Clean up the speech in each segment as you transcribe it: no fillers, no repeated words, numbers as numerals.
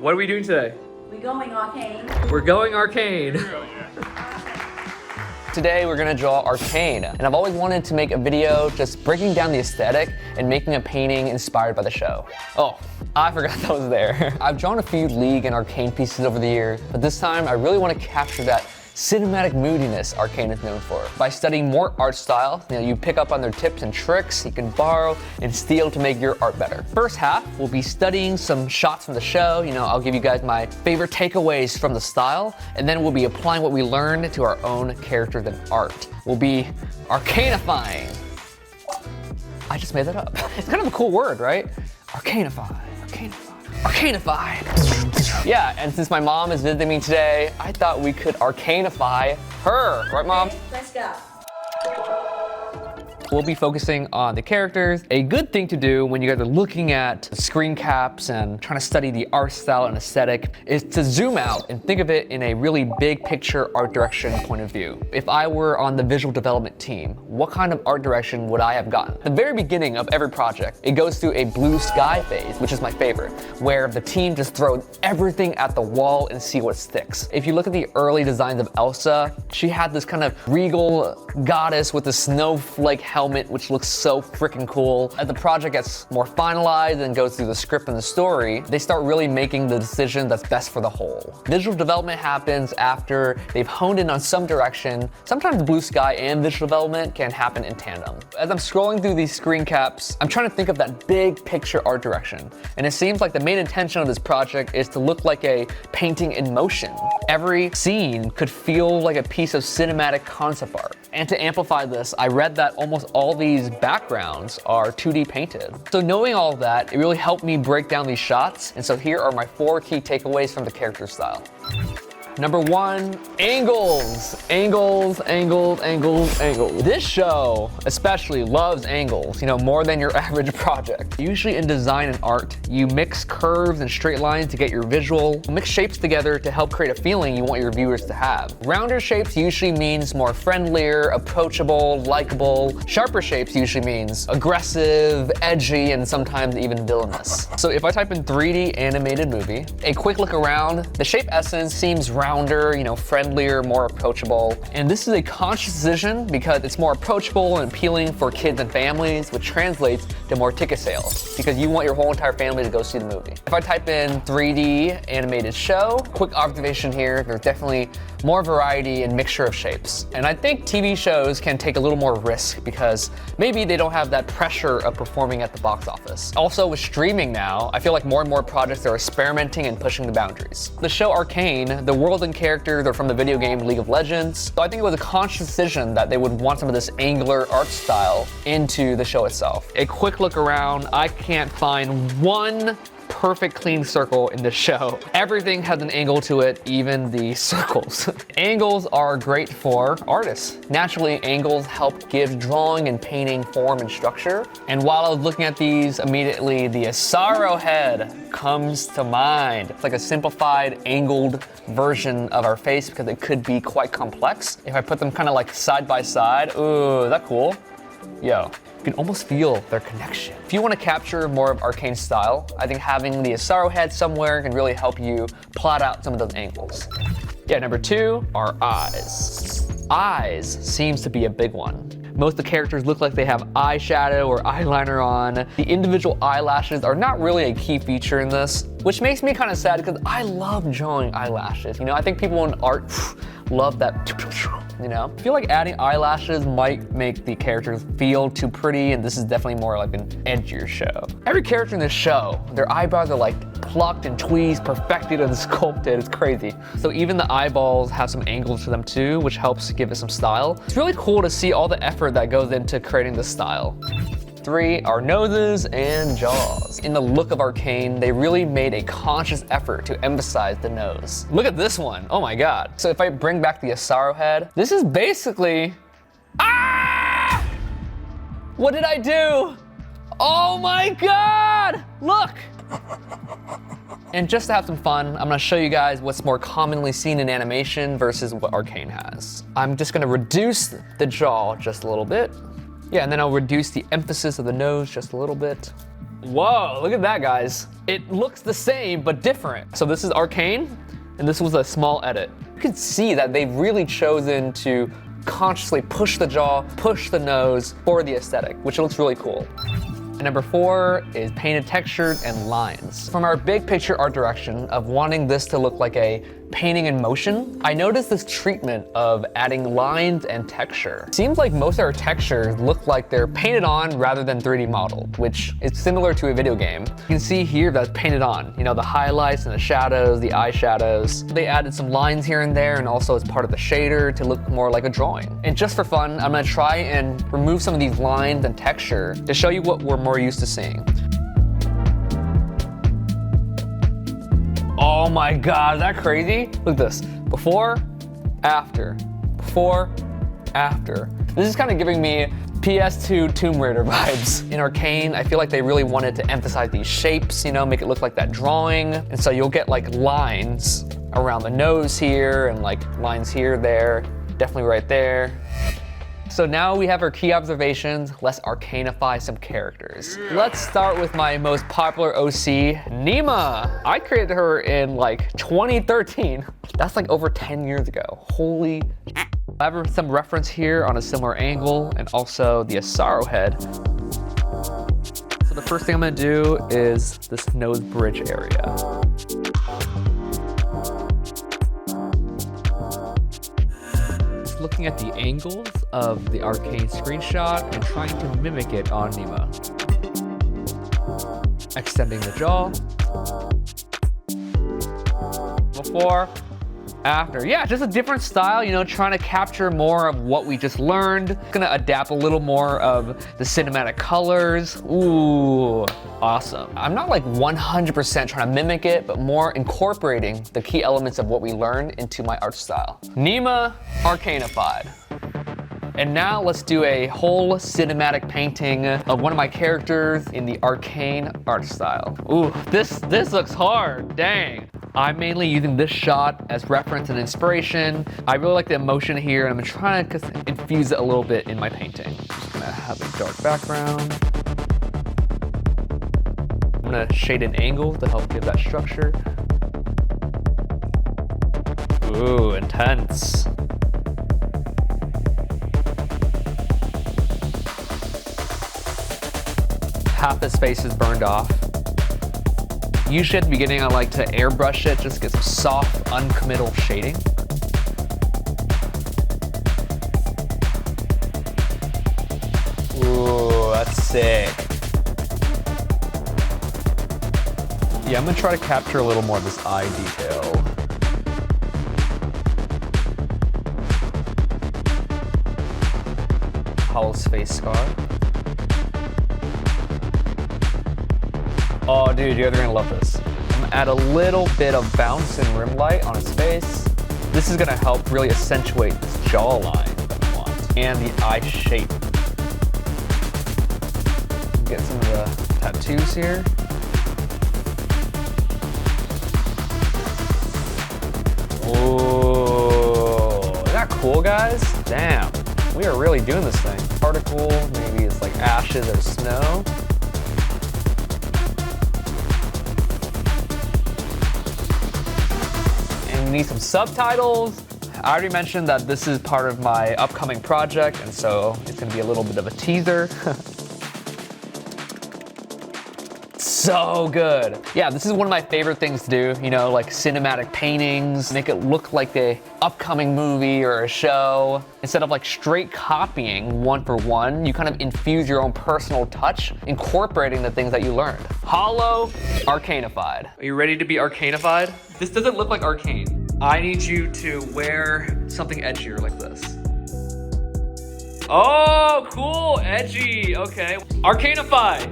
What are we doing today? We're going Arcane. We're going Arcane. Today we're gonna draw Arcane, and I've always wanted to make a video just breaking down the aesthetic and making a painting inspired by the show. Oh, I forgot that was there. I've drawn a few League and Arcane pieces over the years, but this time I really want to capture that cinematic moodiness Arcane is known for. By studying more art style, you pick up on their tips and tricks you can borrow and steal to make your art better. First half, we'll be studying some shots from the show. I'll give you guys my favorite takeaways from the style, and then we'll be applying what we learned to our own characters and art. We'll be Arcanifying. I just made that up. It's kind of a cool word, right? Arcanify, Arcanify. Arcanify. Yeah, and since my mom is visiting me today, I thought we could Arcanify her. Right, Mom? Okay, let's go. We'll be focusing on the characters. A good thing to do when you guys are looking at screen caps and trying to study the art style and aesthetic is to zoom out and think of it in a really big picture art direction point of view. If I were on the visual development team, what kind of art direction would I have gotten? At the very beginning of every project, it goes through a blue sky phase, which is my favorite, where the team just throws everything at the wall and see what sticks. If you look at the early designs of Elsa, she had this kind of regal goddess with a snowflake helmet, which looks so freaking cool. As the project gets more finalized and goes through the script and the story, they start really making the decision that's best for the whole. Visual development happens after they've honed in on some direction. Sometimes blue sky and visual development can happen in tandem. As I'm scrolling through these screen caps, I'm trying to think of that big picture art direction. And it seems like the main intention of this project is to look like a painting in motion. Every scene could feel like a piece of cinematic concept art. And to amplify this, I read that almost all these backgrounds are 2D painted. So knowing all of that, it really helped me break down these shots. And so here are my 4 key takeaways from the character style. Number 1, angles. Angles, angles, angles, angles. This show especially loves angles, more than your average project. Usually in design and art, you mix curves and straight lines to get your visual, mix shapes together to help create a feeling you want your viewers to have. Rounder shapes usually means more friendlier, approachable, likable. Sharper shapes usually means aggressive, edgy, and sometimes even villainous. So if I type in 3D animated movie, a quick look around, the shape essence seems rounder, friendlier, more approachable. And this is a conscious decision because it's more approachable and appealing for kids and families, which translates to more ticket sales because you want your whole entire family to go see the movie. If I type in 3D animated show, quick observation here, there's definitely more variety and mixture of shapes. And I think TV shows can take a little more risk because maybe they don't have that pressure of performing at the box office. Also with streaming now, I feel like more and more projects are experimenting and pushing the boundaries. The show Arcane, the world and characters are from the video game League of Legends. So I think it was a conscious decision that they would want some of this angular art style into the show itself. A quick look around, I can't find one perfect clean circle in this show. Everything has an angle to it, even the circles. Angles are great for artists. Naturally, angles help give drawing and painting form and structure. And while I was looking at these, immediately the Asaro head comes to mind. It's like a simplified, angled version of our face because it could be quite complex. If I put them kind of like side by side, ooh, is that cool? Yo. You can almost feel their connection. If you want to capture more of Arcane style, I think having the Asaro head somewhere can really help you plot out some of those angles. Yeah, number 2 are eyes. Eyes seems to be a big one. Most of the characters look like they have eyeshadow or eyeliner on. The individual eyelashes are not really a key feature in this, which makes me kind of sad because I love drawing eyelashes. I think people in art love that, I feel like adding eyelashes might make the characters feel too pretty, and this is definitely more like an edgier show. Every character in this show, their eyebrows are like plucked and tweezed, perfected and sculpted. It's crazy. So even the eyeballs have some angles to them too, which helps give it some style. It's really cool to see all the effort that goes into creating this style. 3 are noses and jaws. In the look of Arcane, they really made a conscious effort to emphasize the nose. Look at this one, oh my god. So if I bring back the Asaro head, this is basically, ah! What did I do? Oh my god, look! And just to have some fun, I'm gonna show you guys what's more commonly seen in animation versus what Arcane has. I'm just gonna reduce the jaw just a little bit. Yeah, and then I'll reduce the emphasis of the nose just a little bit. Whoa, look at that, guys. It looks the same, but different. So this is Arcane, and this was a small edit. You can see that they've really chosen to consciously push the jaw, push the nose for the aesthetic, which looks really cool. And number 4 is painted textures and lines. From our big picture art direction of wanting this to look like a painting in motion, I noticed this treatment of adding lines and texture. Seems like most of our textures look like they're painted on rather than 3D modeled, which is similar to a video game. You can see here that's painted on, you know, the highlights and the shadows, the eye shadows. They added some lines here and there and also as part of the shader to look more like a drawing. And just for fun, I'm gonna try and remove some of these lines and texture to show you what we're more used to seeing. Oh my God, is that crazy? Look at this, before, after, before, after. This is kind of giving me PS2 Tomb Raider vibes. In Arcane, I feel like they really wanted to emphasize these shapes, you know, make it look like that drawing. And so you'll get like lines around the nose here and like lines here, there, definitely right there. So now we have our key observations, let's arcanify some characters. Let's start with my most popular OC, NIMA. I created her in like 2013. That's like over 10 years ago. Holy. I have some reference here on a similar angle and also the Asaro head. So the first thing I'm gonna do is this nose bridge area. Looking at the angles of the Arcane screenshot and trying to mimic it on NIMA. Extending the jaw. Before, after. Yeah, just a different style, you know, trying to capture more of what we just learned. Gonna adapt a little more of the cinematic colors. Ooh, awesome. I'm not like 100% trying to mimic it, but more incorporating the key elements of what we learned into my art style. NIMA Arcanified. And now let's do a whole cinematic painting of one of my characters in the Arcane art style. Ooh, this looks hard, dang. I'm mainly using this shot as reference and inspiration. I really like the emotion here, and I'm trying to infuse it a little bit in my painting. Just gonna have a dark background. I'm gonna shade an angle to help give that structure. Ooh, intense. Half his face is burned off. Usually at the beginning, I like to airbrush it, just get some soft, uncommittal shading. Ooh, that's sick. Yeah, I'm gonna try to capture a little more of this eye detail. Hollow's face scar. Oh, dude, you guys are gonna love this. I'm gonna add a little bit of bounce and rim light on his face. This is gonna help really accentuate this jawline that I want and the eye shape. Get some of the tattoos here. Ooh, isn't that cool, guys? Damn, we are really doing this thing. Particle, maybe it's like ashes or snow. We need some subtitles. I already mentioned that this is part of my upcoming project, and so it's gonna be a little bit of a teaser. So good. Yeah, this is one of my favorite things to do, you know, like cinematic paintings, make it look like the upcoming movie or a show. Instead of like straight copying one for one, you kind of infuse your own personal touch, incorporating the things that you learned. Hollow, Arcanified. Are you ready to be Arcanified? This doesn't look like Arcane. I need you to wear something edgier like this. Oh, cool, edgy, okay. Arcanify.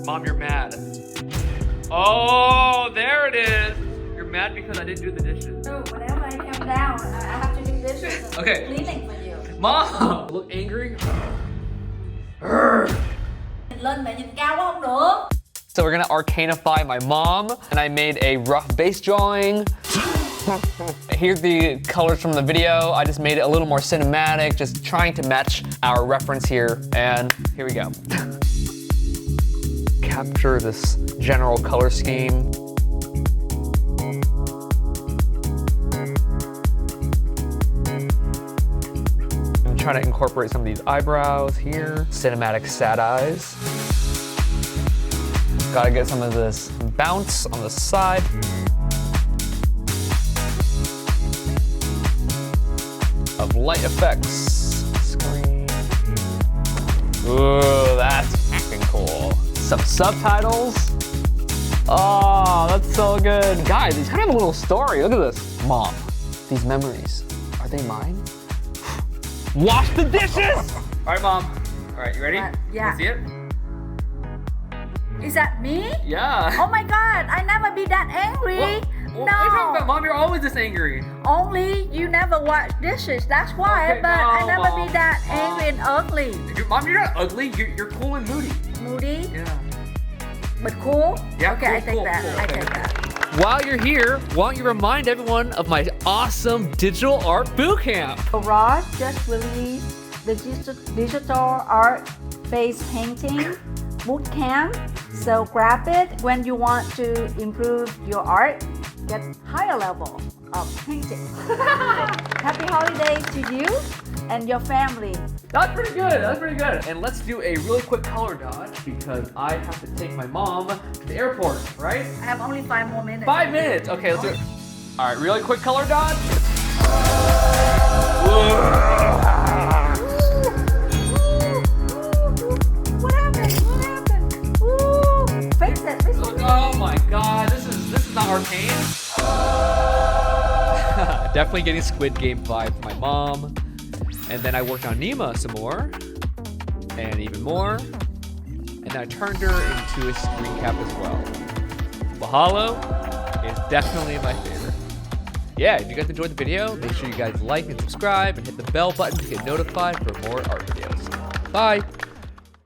Mom, you're mad. Oh, there it is. You're mad because I didn't do the dishes. No, whenever I come down, I have to do dishes. Okay. Cleaning for you. Mom, look angry. Lên mẹ nhìn cao quá không được. So we're gonna Arcanify my mom, and I made a rough base drawing. Here's the colors from the video. I just made it a little more cinematic, just trying to match our reference here, and here we go. capture this general color scheme. I'm trying to incorporate some of these eyebrows here. Cinematic sad eyes. Gotta get some of this bounce on the side. Of light effects. Screen. Ooh, that's fucking cool. Some subtitles. Oh, that's so good. Guys, it's kind of a little story. Look at this. Mom, these memories, are they mine? Wash the dishes! All right, Mom. All right, you ready? Yeah. Let's see it? Is that me? Yeah. Oh my God, I never be that angry. Well, what are you talking about, No, Mom? You're always this angry. only you never wash dishes. That's why. Okay, but I no, never Mom. be that angry and ugly. Mom, you're not ugly. You're cool and moody. Moody, Yeah. but cool. Yeah, Okay, cool, I take cool, that. cool. I Okay. take that. While you're here, why don't you remind everyone of my awesome digital art bootcamp? Ross just released the digital art face painting bootcamp. So grab it when you want to improve your art, get higher level of painting. Happy holidays to you and your family. That's pretty good. That's pretty good. And let's do a really quick color dodge because I have to take my mom to the airport, right? I have only 5 more minutes. 5 minutes. Okay, let's do it. All right, really quick color dodge. What happened? What happened? Ooh, fix it. Fix it. Oh my God, this is not Arcane. Definitely getting Squid Game vibe from my mom. And then I worked on NIMA some more, and even more. And then I turned her into a screen cap as well. The Hollow is definitely my favorite. Yeah, if you guys enjoyed the video, make sure you guys like and subscribe and hit the bell button to get notified for more art videos. Bye.